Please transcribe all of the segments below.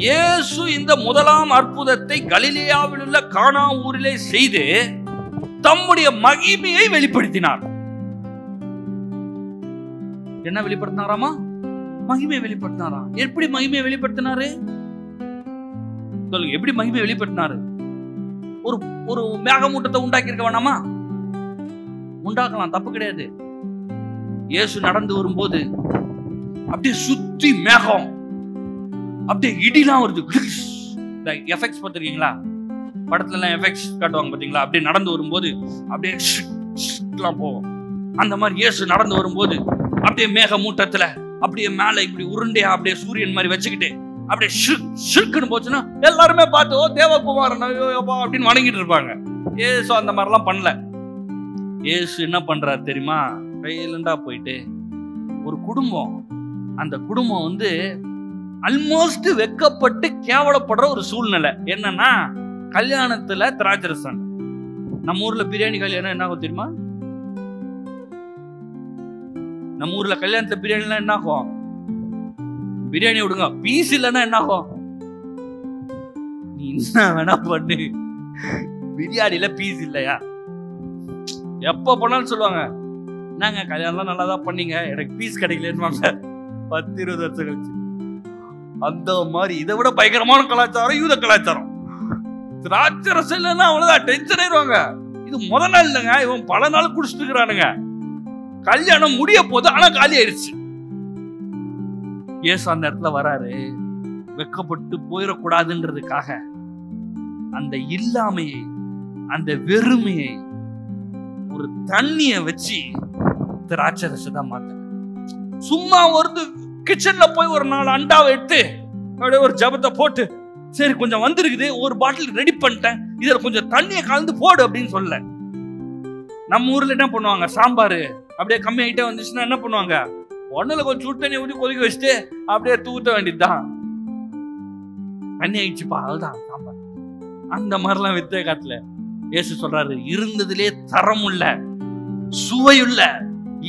இயேசு இந்த முதலாம் அற்புதத்தை கலிலேயாவில் உள்ள கானா ஊரிலே செய்து தம்முடைய மகிமையை வெளிப்படுத்தினார். என்ன வெளிப்படுத்தினாராமா? மகிமையை வெளிப்படுத்தினாரா? எப்படி மகிமையை வெளிப்படுத்தினாரு சொல்லுங்க? எப்படி மகிமையை வெளிப்படுத்தினாரு? ஒரு மேகமூட்டத்தை உண்டாக்கி இருக்க வேணாமா? உண்டாக்கலாம், தப்பு கிடையாது. இயேசு நடந்து வரும்போது அப்படியே சுத்தி மேகம், அப்படியே இடிலாம் வருது. எஃபெக்ட்ஸ் பார்த்திருக்கீங்களா? படத்துல எல்லாம் எஃபெக்ட்ஸ் காட்டுவாங்க பாத்தீங்களா? அப்படியே நடந்து வரும்போது அப்படியே போகும். அந்த மாதிரி இயேசு நடந்து வரும்போது அப்படியே மேக மூட்டத்துல அப்படியே மேல இப்படி உருண்டையா அப்படியே சூரியன் மாதிரி வச்சுக்கிட்டு அப்படியே ஷிருக்குன்னு போச்சுன்னா எல்லாருமே பார்த்து, ஓ தேவகுமாரன் அப்படின்னு வணங்கிட்டு இருப்பாங்க. இயேசு அந்த மாதிரிலாம் பண்ணல. இயேசு என்ன பண்றாரு தெரியுமா? கையிலண்டா போயிட்டு ஒரு குடும்பம், அந்த குடும்பம் வந்து ஆல்மோஸ்ட் வெக்கப்பட்டு கேவலப்படுற ஒரு சூழ்நிலை. என்னன்னா, கல்யாணத்துல திராட்சை ரசம். நம்ம ஊர்ல பிரியாணி கல்யாணம் என்ன ஆகும் தெரியுமா? நம்ம ஊர்ல கல்யாணத்துல பிரியாணி எல்லாம் என்ன ஆகும்? பிரியாணி விடுங்க, பீஸ் இல்லைன்னா என்ன ஆகும்? நீ என்ன வேணா பண்ணு, பிரியாணில பீஸ் இல்லையா? எப்ப பண்ணாலும் சொல்லுவாங்க, என்னங்க கல்யாணம்லாம் நல்லா தான் பண்ணீங்க, எனக்கு பீஸ் கிடைக்கலன்னு 10-20 வருஷம் கழிச்சு. அந்த மாதிரி இதை விட பயங்கரமான கலாச்சாரம் யூத கலாச்சாரம். திராட்சை ரசம் இல்லைன்னா அவ்வளவுதான், டென்ஷன் ஆயிடுவாங்க. இது முதல் நாள் இல்லைங்க, இவன் பல நாள் குடிச்சிட்டு இருக்கிறானுங்க. கல்யாணம் முடிய போது, ஆனா காலி ஆயிடுச்சு. இயேசு அந்த இடத்துல வராரு. வெக்கப்பட்டு போயிடக்கூடாதுன்றதுக்காக அந்த இல்லாமையை, அந்த வெறுமையை ஒரு தண்ணிய வச்சு திராட்சை ரசத்தை மாத்த. சும்மா ஒரு கிச்சன்ல போய் ஒரு 4 அண்டாவை எடுத்து அப்படியே ஒரு ஜபத்தை போட்டு, சரி கொஞ்சம் வந்திருக்குது, ஒரு பாட்டில் ரெடி பண்ணிட்டேன், இதுல கொஞ்சம் தண்ணியை கலந்து போடு அப்படின்னு சொல்ல. நம்ம ஊர்ல என்ன பண்ணுவாங்க? சாம்பார் அப்படியே கம்மி ஆகிட்டே வந்துச்சுன்னா என்ன பண்ணுவாங்க? ஒண்ணுல கொஞ்சம் சுடு தண்ணி ஊற்றி கொதிக்க வச்சுட்டு அப்படியே தூத்த வேண்டியதுதான். தண்ணி ஆயிடுச்சுப்பா, அதுதான் சாம்பார். அந்த மாதிரிலாம் வித்த காட்டுல இயேசு சொல்றாரு, இருந்ததுலே தரமுள்ள, சுவையுள்ள,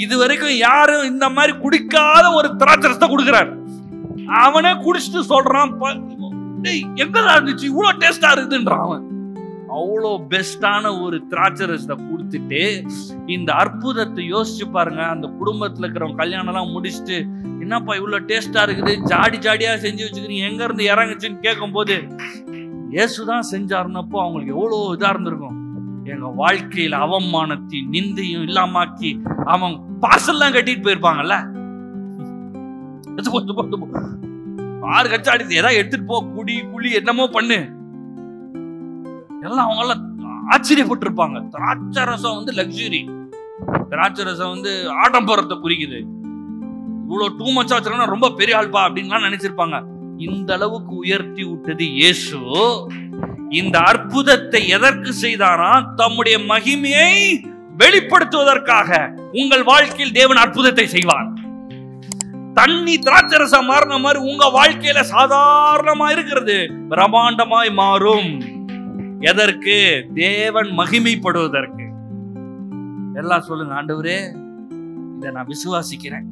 இதுவரைக்கும் யாரும் இந்த மாதிரி குடிக்காத ஒரு திராட்சை ரசத்தை கொடுக்கிறார். அவனே குடிச்சிட்டு சொல்றான், எங்கதான் இருந்துச்சு, இவ்வளவு டேஸ்டா இருக்குதுன்றான். அவன் அவ்வளோ பெஸ்டான ஒரு திராட்சை ரசத்தை கொடுத்துட்டு இந்த அற்புதத்தை யோசிச்சு பாருங்க. அந்த குடும்பத்துல இருக்கிறவங்க கல்யாணம் எல்லாம் முடிச்சுட்டு, என்னப்பா இவ்வளவு டேஸ்டா இருக்குது, ஜாடி ஜாடியா செஞ்சு வச்சுக்கிறீங்க, எங்க இருந்து இறங்குச்சுன்னு கேட்கும் போது, இயேசுதான் செஞ்சாருன்னப்போ அவங்களுக்கு எவ்வளவு இதா இருந்திருக்கும். எங்க வாழ்க்கையில அவமானத்தையும் நிந்தையும் இல்லாமாக்கி அவன் பார்சல்லாம் கட்டிட்டு போயிருப்பாங்கல்ல. ஆறு கச்சாடி ஏதாவது எடுத்துட்டு போ, குடி குழி என்னமோ பண்ணு, எல்லாம் அவங்க எல்லாம் ஆச்சரியப்பட்டு இருப்பாங்க. திராட்சை ரசம் வந்து லக்ஸுரி, திராட்சை ரசம் வந்து ஆடம்பரத்தை குறிக்குது, இவ்வளவு டூ மச் ஆச்சுன்னா ரொம்ப பெரிய ஆள்பா அப்படின்னு நினைச்சிருப்பாங்க. இந்த அளவுக்கு உயர்த்தி விட்டது இயேசு. இந்த அற்புதத்தை எதற்கு செய்தாரா? தம்முடைய மகிமையை வெளிப்படுத்துவதற்காக. உங்கள் வாழ்க்கையில் தேவன் அற்புதத்தை செய்வார். தண்ணி திராட்சை ரசம் மாறின மாதிரி உங்க வாழ்க்கையில சாதாரணமா இருக்கிறது பிரம்மாண்டமாய் மாறும். எதற்கு? தேவன் மகிமைப்படுவதற்கு. எல்லாம் சொல்லுங்க, ஆண்டவரே இதை நான் விசுவாசிக்கிறேன்.